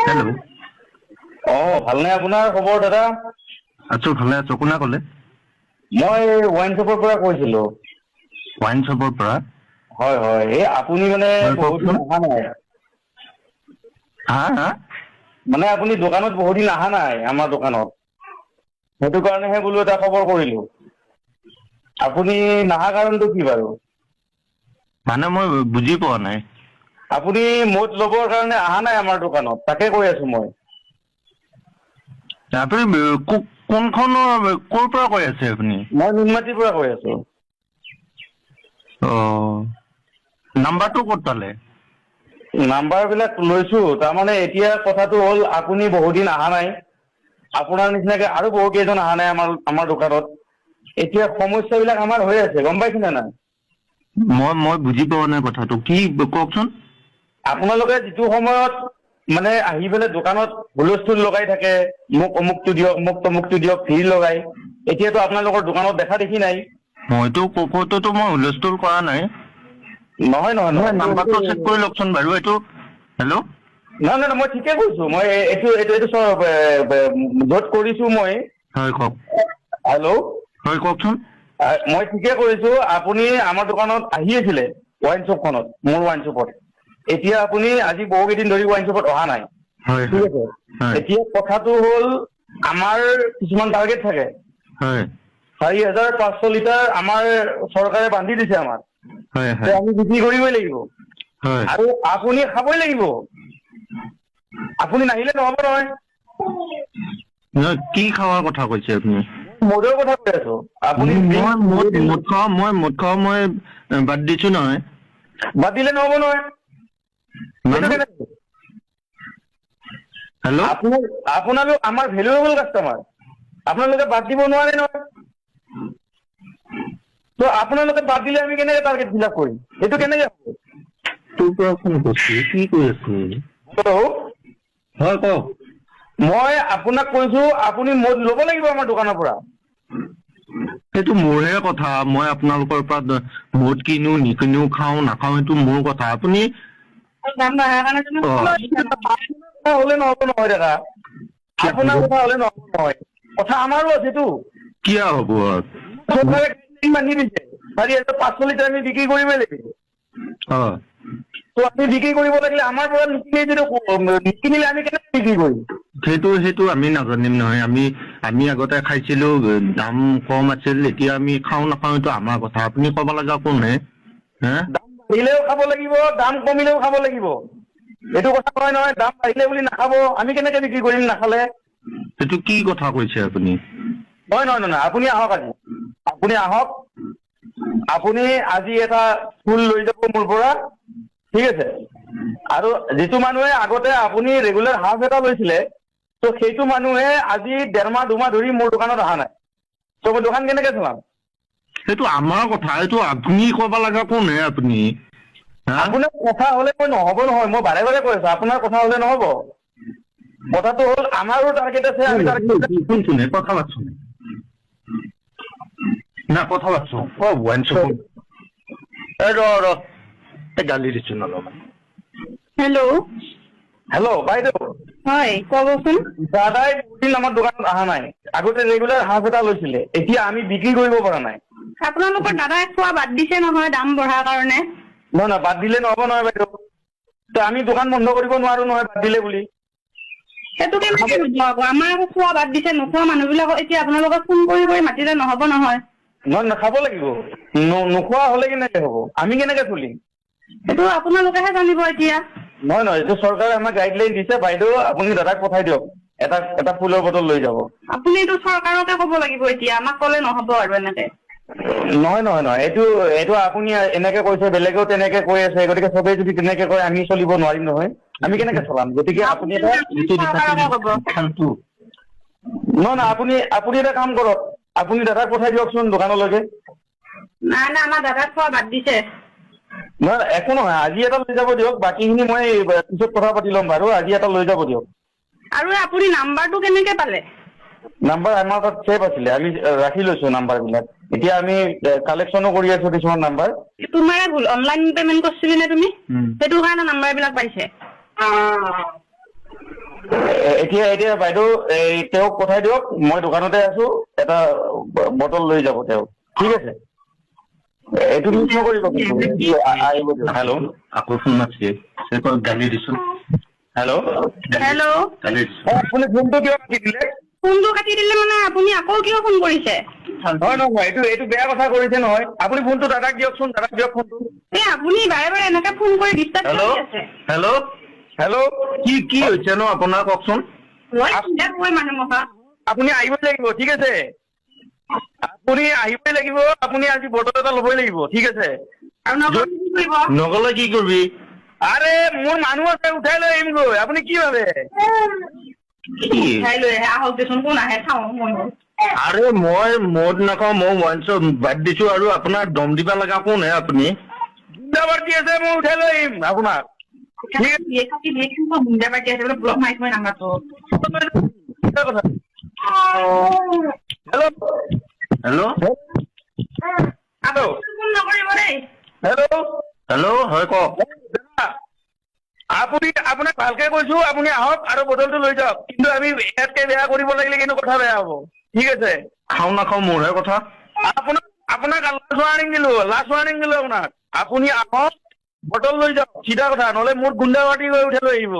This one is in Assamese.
হেল্ল'। ভালনে আপোনাৰ খবৰ দাদা? আছো, ভালে আছো। কোনে ক'লে? মই ৱাইন শ্বপৰ পৰা কৈছিলো। ৱাইন শ্বপৰ পৰা? হয় হয়, এই আপুনি মানে হয়, বহুত দিন কওকচোন। অহা নাই। হা? মানে আপুনি দোকানত বহুত দিন অহা নাই, আমাৰ দোকানত। সেইটো কাৰণেহে বোলো এটা খবৰ কৰিলো। আপুনি নাহা কাৰণটো কি বাৰু? মানে মই বুজি পোৱা নাই। আপুনি মদ ল'বৰ কাৰণে অহা নাই আমাৰ দোকানত, তাকে কৈ আছো মই। আপুনি কোনখনৰ, ক'ৰ পৰা কৈ আছে আপুনি? মই নুনমাটিৰ পৰা কৈ আছো। নাম্বাৰটো ক'ত পালে? নাম্বাৰ বিলাক লৈছো, তাৰমানে এতিয়া কথাটো হ'ল আপুনি বহুত দিন অহা নাই। আপোনাৰ নিচিনাকে আৰু বহু কেইজন অহা নাই আমাৰ দোকানত। এতিয়া সমস্যাবিলাক আমাৰ হৈ আছে, গম পাইছে নে নাই? মই বুজি পোৱা নাই কথাটো, কি কওকচোন। আপোনালোকে যিটো সময়ত মানে আহি পেলাই দোকানত হুলস্থুল লগাই থাকে, মোক অমুকটো দিয়ক, মোক তমুকটো দিয়ক, ভিৰ লগাই, এতিয়াতো আপোনালোকৰ দোকানত দেখা দেখি নাই। মইতো ক'তোতো মই হুলস্থুল কৰা নাই। নহয় নহয় নহয়, নাম্বাৰটো চেক কৰি লওকচোন বাৰু এইটো। হেল্ল'। নহয় নহয়, মই ঠিকে কৈছো। মই এইটো য'ত কৰিছো মই। হয়, কওক। হেল্ল'। হয়, কওকচোন। মই ঠিকে কৰিছো, আপুনি আমাৰ দোকানত আহি আছিলে, ৱাইন শ্বপখনত, মোৰ ৱাইন শ্বপত। এতিয়া আপুনি আজি বহু কেইদিন ধৰি ৱাইন শ্বপত অহা নাই। হয় ঠিক হয় আছে। হয় এতিয়া কথাটো হ'ল, আমাৰ কিছুমান টাৰ্গেট থাকে। হয় 4,500 লিটাৰ আমাৰ চৰকাৰে বান্ধি দিছে আমাক। হয় যে হয় আমি বিক্ৰী কৰিবই লাগিব। হয়। আৰু আপুনি খাবই লাগিব। আপুনি নাহিলে নহ'ব নহয়। নহয়, কি খাৱাৰ কথা কৈছে আপুনি? মদৰ কথা কৈ আছো। আপুনি মই মদ খাৱা মই বাদ দিছো নহয়। বাদ দিলে নহ'ব নহয়। সেইটো মানে কেনেকে? হেল্ল'। আপোনালোক আমাৰ ভেলুৱেবল কাষ্টমাৰ। আপোনালোকে বাদ দিব নোৱাৰে নহয়। ত' আপোনালোকে বাদ দিলে আমি কেনেকে টাৰ্গেট ফিল আপ কৰিম? এইটো কেনেকে হ'ব? তোৰ পৰা ফোন কৰিছি, কি কৈ আছে? হেল্ল'। হয়, কওক। মই আপোনাক কৈছো, আপুনি মদ ল'ব লাগিব আমাৰ দোকানৰ পৰা। সেইটো মোৰহে কথা, মই আপোনালোকৰ পৰা মদ কিনো নিকিনো, খাওঁ নাখাওঁ সেইটো মোৰ কথা। আপুনি হ'লে নহ'ব নহয় দাদা। আপোনাৰ কথা হ'লে নহ'ব নহয়। কথা আমাৰো আছেতো। কিয় হ'ব? বান্ধি দিছে। 4,500 লিটাৰ আমি বিক্ৰী কৰিবই লাগিব। অ'। ত' আমি বিক্ৰী কৰিব লাগিলে আমাৰ পৰা নিকিনিলে আমি কেনেকে বিক্ৰী কৰিম? সেইটো আমি নাজানিম নহয়। আমি আগতে খাইছিলো, দাম কম আছিল, এতিয়া আমি খাওঁ নাখাওঁ এইটো আমাৰ কথা। আপুনি ক'ব লগা কোন হে? দাম বাঢ়িলেও খাব লাগিব, দাম কমিলেও খাব লাগিব। এইটো কথা কয় নহয়, দাম বাঢ়িলে বুলি নাখাব, আমি কেনেকে বিক্ৰী কৰিম নাখালে? সেইটো কি কথা কৈছে আপুনি? নহয়, আপুনি আহক আজি। আপুনি আহক। আপুনি আজি এটা ফুল লৈ যাব মোৰ পৰা, ঠিক আছে। আৰু যিটো মানুহে আগতে আপুনি ৰেগুলাৰ হাফ এটা লৈছিলে, ত' সেইটো মানুহে আজি 1.5 মাহ 2 মাহ ধৰি মোৰ দোকানত অহা নাই। ত' মই দোকান কেনেকে চলাম? সেইটো আমাৰ কথা, এইটো আপুনি ক'ব লগা কোন হে আপুনি? হা? আপোনাৰ কথা হ'লে নহ'ব নহয়, মই বাৰে বাৰে কৈ আছো, আপোনাৰ কথা হ'লে নহ'ব। কথাটো হ'ল আমাৰো টাৰ্গেট আছে, আমি কোনখিনি কথা পাতচোন। না কথা পাতচোন। ৱাইন শ্বপৰ গালি দিছো অলপমান। হেল্ল'। হেল্ল' বাইদেউ। হয়, ক'বচোন। দাদাই বহুত দিন আমাৰ দোকানত অহা নাই। আগতে ৰেগুলাৰ হাফ এটা লৈছিলে, এতিয়া আমি বিক্ৰী কৰিব পৰা নাই। আপোনালোকৰ দাদাই খোৱা বাদ দিছে নহয়, দাম বঢ়াৰ কাৰণে। নহয়, বাদ দিলে নহ'ব নহয় বাইদেউ। ত' আমি দোকান বন্ধ কৰিব নোৱাৰো নহয়, বাদ দিলে বুলি। সেইটো কেনেকে হ'ব আকৌ? আমাৰ আকৌ খোৱা বাদ দিছে, নোখোৱা মানুহবিলাকক এতিয়া আপোনালোকে ফোন কৰি মাতিলে নহ'ব নহয়। নহয়, খাব লাগিব। নোখোৱা হ'লে কেনেকে হ'ব? আমি কেনেকে চলিম? সেইটো আপোনালোকেহে জানিব এতিয়া। নহয়, এইটো চৰকাৰে আমাক গাইডলাইন দিছে, বাইদেউ আপুনি দাদাক পঠাই দিয়ক। এটা ফুলৰ বটল লৈ যাব। আপুনি এইটো চৰকাৰকে ক'ব লাগিব এতিয়া, আমাক ক'লে নহ'ব আৰু এনেকে। নহয়, এইটো আপুনি এনেকে কৈছে, বেলেগেও তেনেকে কৈ আছে, গতিকে চবেই যদি তেনেকে কয় আমি চলিব নোৱাৰিম নহয়। আমি কেনেকে চলাম? গতিকে আপুনি এটা চৰকাৰকে ক'ব। নহয়, আপুনি এটা কাম কৰক, আপুনি দাদাক পঠাই দিয়কচোন দোকানলৈকে। নাই, আমাৰ দাদাই খোৱা বাদ দিছে। নহয়, একো নহয়, আজি এটা লৈ যাব দিয়ক, বাকীখিনি মই পিছত কথা পাতি ল'ম বাৰু, আজি এটা লৈ যাব দিয়ক। আৰু আপুনি নাম্বাৰটো কেনেকে পালে? নাম্বাৰ আমাৰ তাত ছেভ আছিলে, আমি ৰাখি লৈছো নাম্বাৰ বিলাক। এতিয়া আমি কালেকশ্যনো কৰি আছো কিছুমান নাম্বাৰ। তোমাৰে ভুল, অনলাইন পেমেন্ট কৰিছিলি নে তুমি? সেইটো কাৰণে নাম্বাৰ বিলাক পাইছে। এতিয়া বাইদেউ তেওঁক পঠাই দিয়ক, মই দোকানতে আছো, এটা বটল লৈ যাব তেওঁ, ঠিক আছে? এইটো মিছ নকৰিব। হেল্ল', আকৌ ফোন মাৰিছে, গালি দিছো। হেল্ল', হেল্ল', গালি দিছো। আপুনি ফোনটো কিয় কাটি দিলে? ফোনটো কাটি দিলে মানে আপুনি আকৌ কিয় ফোন কৰিছে? নহয় নহয়, এইটো বেয়া কথা কৰিছে নহয়। আপুনি ফোনটো দাদাক দিয়কচোন, দাদাক দিয়ক ফোনটো। আপুনি বাৰে বাৰে এনেকে ফোন কৰি ডিষ্টাৰ্ব কৰি হেল্ল', আছে। হেল্ল', হেল্ল', কি হৈছে ন আপোনাৰ, কওকচোন। আপুনি আহিবই লাগিব, ঠিক আছে? আপুনি আহিবই লাগিব, আপুনি আজি বটল এটা ল'বই লাগিব, ঠিক আছে? নগলে কি কৰিবি? আৰে মোৰ মানুহ আছে, উঠাই লৈ আহিমগৈ। আপুনি কি ভাবে? আৰে মই মদ নাখাওঁ, মই ৱাইন শ্বপ বাদ দিছো, আৰু আপোনাৰ দম দিবা লগা কোন হে আপুনি? গুণ্ডাবাৰ্তি আছে, মই উঠাই লৈ আহিম আপোনাক। Hello', hello', hello', hello', hello', হয় কওক। আপুনি আপোনাক ভালকে কৈছো, আপুনি আহক আৰু বটলটো লৈ যাওক। কিন্তু আমি ইয়াতকে বেয়া কৰিব লাগিলে কিন্তু কথা বেয়া হ'ব, ঠিক আছে? খাওঁ নাখাওঁ মোৰহে কথা। আপোনাক লাষ্ট ৱাৰ্ণিং দিলো আপোনাক। আপুনি আহক, বটল লৈ যাওক, চিধা কথা, নহলে মোৰ গুণ্ডাবাৰ্তি হৈ উঠাই লৈ আহিব।